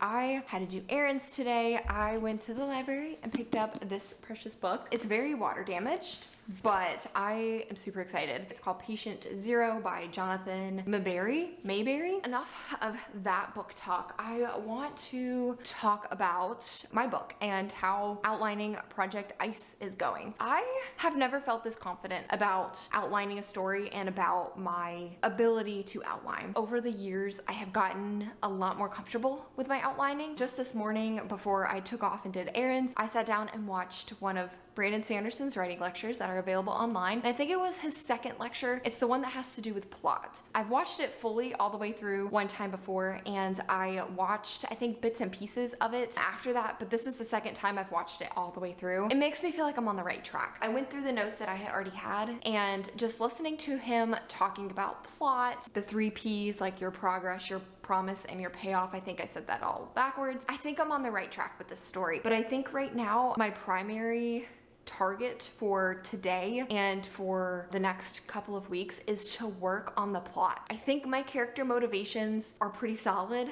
I had to do errands today. I went to the library and picked up this precious book. It's very water damaged, but I am super excited. It's called Patient Zero by Jonathan Mayberry. Enough of that book talk. I want to talk about my book and how outlining Project Ice is going. I have never felt this confident about outlining a story and about my ability to outline. Over the years, I have gotten a lot more comfortable with my outlining. Just this morning, before I took off and did errands, I sat down and watched one of Brandon Sanderson's writing lectures that are available online. And I think it was his second lecture. It's the one that has to do with plot. I've watched it fully all the way through one time before, and I watched, I think, bits and pieces of it after that, but this is the second time I've watched it all the way through. It makes me feel like I'm on the right track. I went through the notes that I had already had, and just listening to him talking about plot, the 3 Ps, like your progress, your promise, and your payoff. I think I said that all backwards. I think I'm on the right track with this story, but I think right now my primary target for today and for the next couple of weeks is to work on the plot. I think my character motivations are pretty solid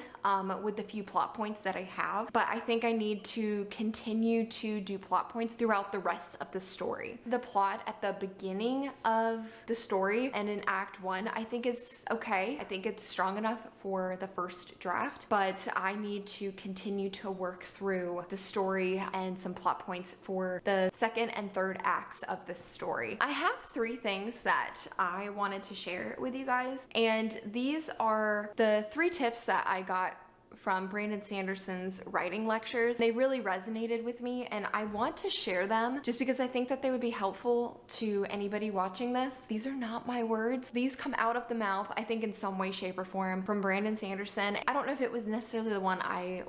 with the few plot points that I have, but I think I need to continue to do plot points throughout the rest of the story. The plot at the beginning of the story and in Act 1 I think is okay. I think it's strong enough for the first draft, but I need to continue to work through the story and some plot points for the second and third acts of this story. I have 3 things that I wanted to share with you guys, and these are the 3 tips that I got from Brandon Sanderson's writing lectures. They really resonated with me, and I want to share them just because I think that they would be helpful to anybody watching this. These are not my words. These come out of the mouth, I think, in some way, shape, or form from Brandon Sanderson. I don't know if it was necessarily the one I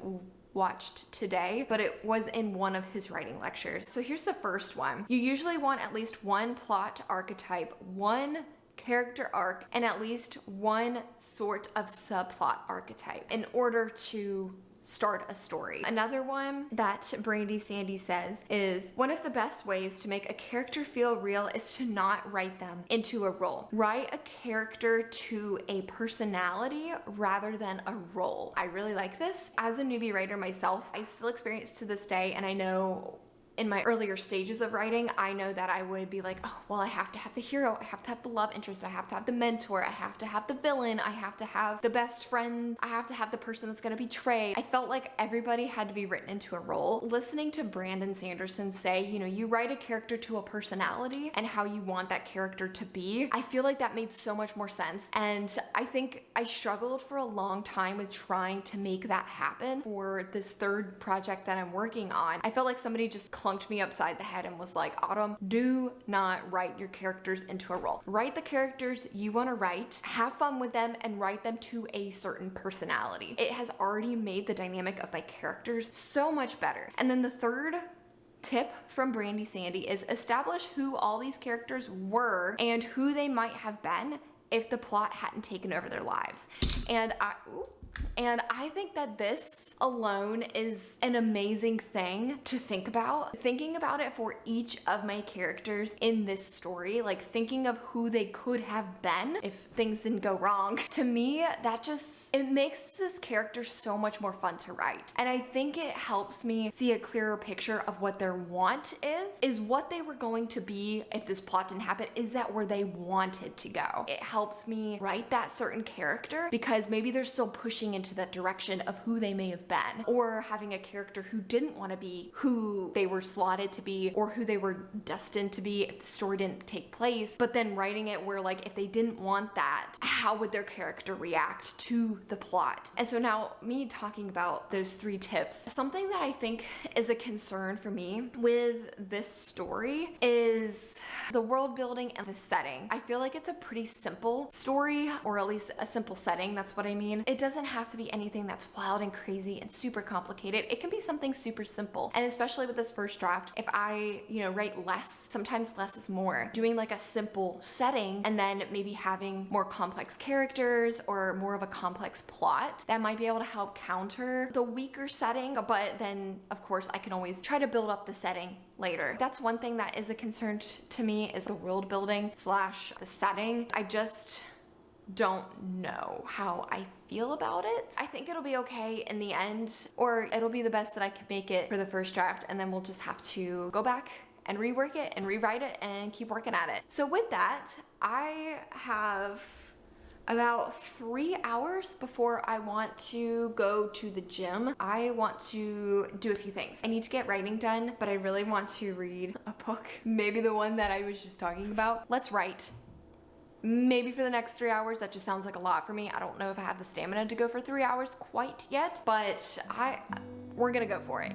watched today, but it was in one of his writing lectures. So here's the first one. You usually want at least 1 plot archetype, 1 character arc, and at least 1 sort of subplot archetype in order to start a story. Another one that Brandy Sandy says is, one of the best ways to make a character feel real is to not write them into a role. Write a character to a personality rather than a role. I really like this. As a newbie writer myself, I still experience to this day, and I know in my earlier stages of writing, I know that I would be like, oh, well, I have to have the hero, I have to have the love interest, I have to have the mentor, I have to have the villain, I have to have the best friend, I have to have the person that's gonna betray. I felt like everybody had to be written into a role. Listening to Brandon Sanderson say, you know, you write a character to a personality and how you want that character to be, I feel like that made so much more sense. And I think I struggled for a long time with trying to make that happen for this 3rd project that I'm working on. I felt like somebody just clunked me upside the head and was like, Autumn, do not write your characters into a role. Write the characters you want to write, have fun with them, and write them to a certain personality. It has already made the dynamic of my characters so much better. And then the 3rd tip from Brandy Sandy is establish who all these characters were and who they might have been if the plot hadn't taken over their lives. And I think that this alone is an amazing thing to think about. Thinking about it for each of my characters in this story, like thinking of who they could have been if things didn't go wrong. To me, that just, it makes this character so much more fun to write. And I think it helps me see a clearer picture of what their want is what they were going to be if this plot didn't happen, is that where they wanted to go. It helps me write that certain character because maybe they're still pushing into that direction of who they may have been, or having a character who didn't want to be who they were slotted to be or who they were destined to be if the story didn't take place, but then writing it where, like, if they didn't want that, how would their character react to the plot? And so now, me talking about those 3 tips, something that I think is a concern for me with this story is the world building and the setting. I feel like it's a pretty simple story, or at least a simple setting, that's what I mean. It doesn't have to be anything that's wild and crazy and super complicated. It can be something super simple. And especially with this first draft, if I, write less, sometimes less is more. Doing like a simple setting and then maybe having more complex characters or more of a complex plot, that might be able to help counter the weaker setting. But then of course I can always try to build up the setting later. That's one thing that is a concern to me, is the world building / the setting. I just don't know how I feel about it. I think it'll be okay in the end, or it'll be the best that I can make it for the first draft, and then we'll just have to go back and rework it and rewrite it and keep working at it. So with that, I have about 3 hours before I want to go to the gym. I want to do a few things. I need to get writing done, but I really want to read a book. Maybe the one that I was just talking about. Let's write. Maybe for the next 3 hours. That just sounds like a lot for me. I don't know if I have the stamina to go for 3 hours quite yet, but we're gonna go for it.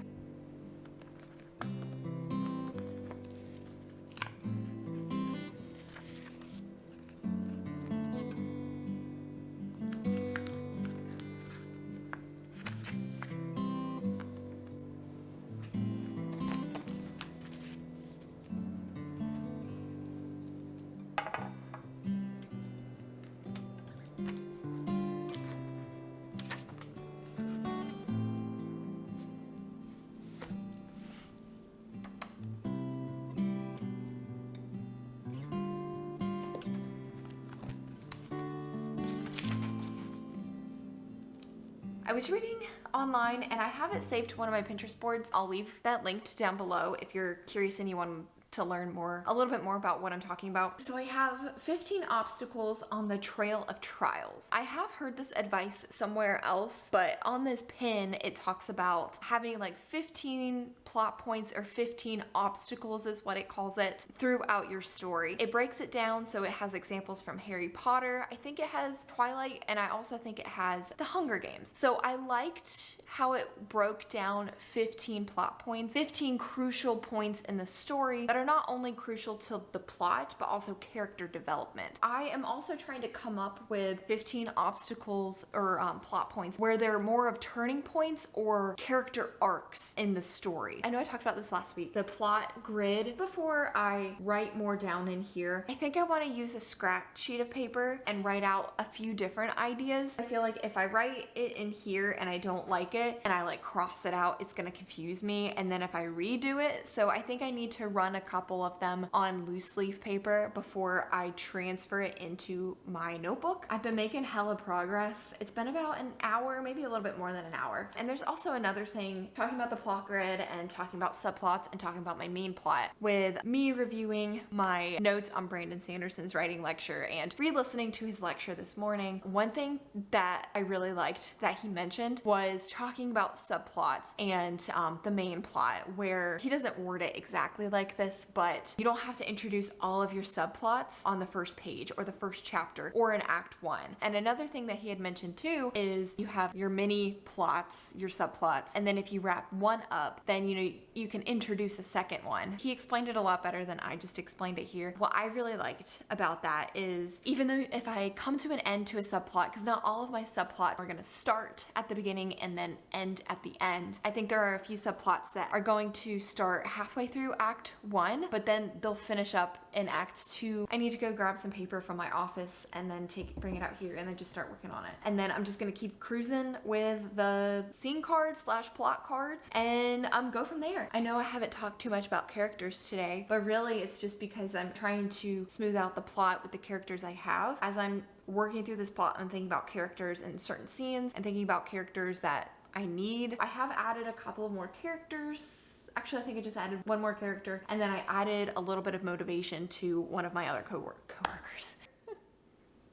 I was reading online and I have it saved to one of my Pinterest boards. I'll leave that linked down below if you're curious and you want to learn a little bit more about what I'm talking about. So I have 15 obstacles on the trail of trials. I have heard this advice somewhere else, but on this pin, it talks about having like 15 plot points or 15 obstacles is what it calls it throughout your story. It breaks it down so it has examples from Harry Potter. I think it has Twilight, and I also think it has the Hunger Games. So I liked how it broke down 15 plot points, 15 crucial points in the story that are not only crucial to the plot, but also character development. I am also trying to come up with 15 obstacles or plot points where they're more of turning points or character arcs in the story. I know I talked about this last week, the plot grid. Before I write more down in here, I think I want to use a scratch sheet of paper and write out a few different ideas. I feel like if I write it in here and I don't like it, and I like cross it out, it's gonna confuse me, and then if I redo it, so I think I need to run a couple of them on loose leaf paper before I transfer it into my notebook. I've been making hella progress. It's been about an hour, maybe a little bit more than an hour. And there's also another thing, talking about the plot grid and talking about subplots and talking about my main plot, with me reviewing my notes on Brandon Sanderson's writing lecture and re-listening to his lecture this morning. One thing that I really liked that he mentioned was talking about subplots and the main plot, where he doesn't word it exactly like this, but you don't have to introduce all of your subplots on the first page or the first chapter or in Act 1. And another thing that he had mentioned too is you have your mini plots, your subplots, and then if you wrap one up, then you can introduce a second one. He explained it a lot better than I just explained it here. What I really liked about that is, even though if I come to an end to a subplot, because not all of my subplots are going to start at the beginning and then end at the end. I think there are a few subplots that are going to start halfway through Act 1, but then they'll finish up in Act 2. I need to go grab some paper from my office and then bring it out here and then just start working on it. And then I'm just gonna keep cruising with the scene cards / plot cards and go from there. I know I haven't talked too much about characters today, but really it's just because I'm trying to smooth out the plot with the characters I have. As I'm working through this plot, I'm thinking about characters in certain scenes and thinking about characters that I need. I have added a couple of more characters. Actually, I think I just added one more character, and then I added a little bit of motivation to one of my other coworkers.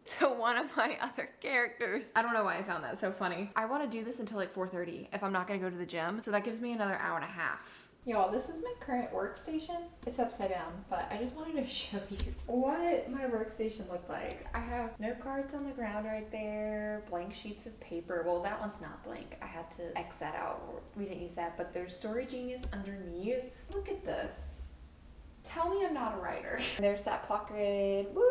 So one of my other characters. I don't know why I found that so funny. I want to do this until like 4:30 if I'm not going to go to the gym, so that gives me another hour and a half. Y'all, this is my current workstation. It's upside down, but I just wanted to show you what my workstation looked like. I have note cards on the ground right there, blank sheets of paper. Well, that one's not blank. I had to X that out. We didn't use that, but there's Story Genius underneath. Look at this. Tell me I'm not a writer. There's that plot grid. Woo!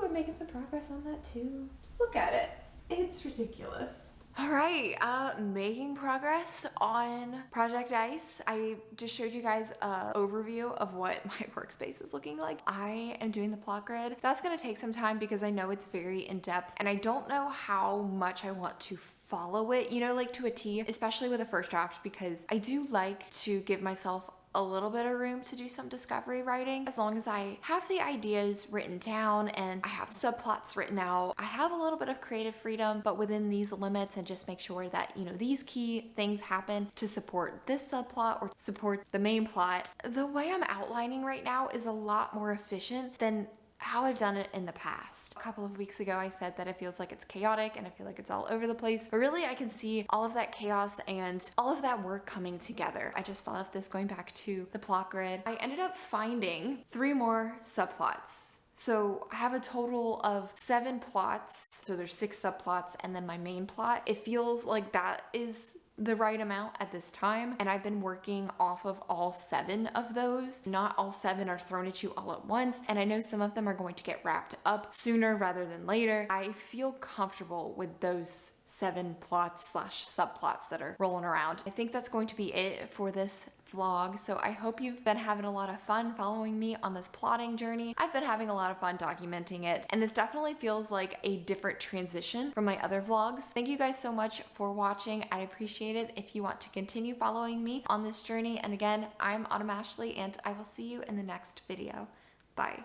I'm making some progress on that too. Just look at it. It's ridiculous. All right, making progress on Project Ice. I just showed you guys an overview of what my workspace is looking like. I am doing the plot grid. That's gonna take some time because I know it's very in-depth and I don't know how much I want to follow it, like to a T, especially with a first draft, because I do like to give myself a little bit of room to do some discovery writing. As long as I have the ideas written down and I have subplots written out, I have a little bit of creative freedom, but within these limits, and just make sure that, you know, these key things happen to support this subplot or support the main plot. The way I'm outlining right now is a lot more efficient than how I've done it in the past. A couple of weeks ago, I said that it feels like it's chaotic and I feel like it's all over the place, but really I can see all of that chaos and all of that work coming together. I just thought of this going back to the plot grid. I ended up finding 3 more subplots. So I have a total of 7 plots. So there's 6 subplots and then my main plot. It feels like that is the right amount at this time, and I've been working off of all 7 of those. Not all 7 are thrown at you all at once, and I know some of them are going to get wrapped up sooner rather than later. I feel comfortable with those 7 plots / subplots that are rolling around. I think that's going to be it for this vlog. So I hope you've been having a lot of fun following me on this plotting journey. I've been having a lot of fun documenting it, and this definitely feels like a different transition from my other vlogs. Thank you guys so much for watching. I appreciate it. If you want to continue following me on this journey, and again, I'm Autumn Ashley, and I will see you in the next video. Bye.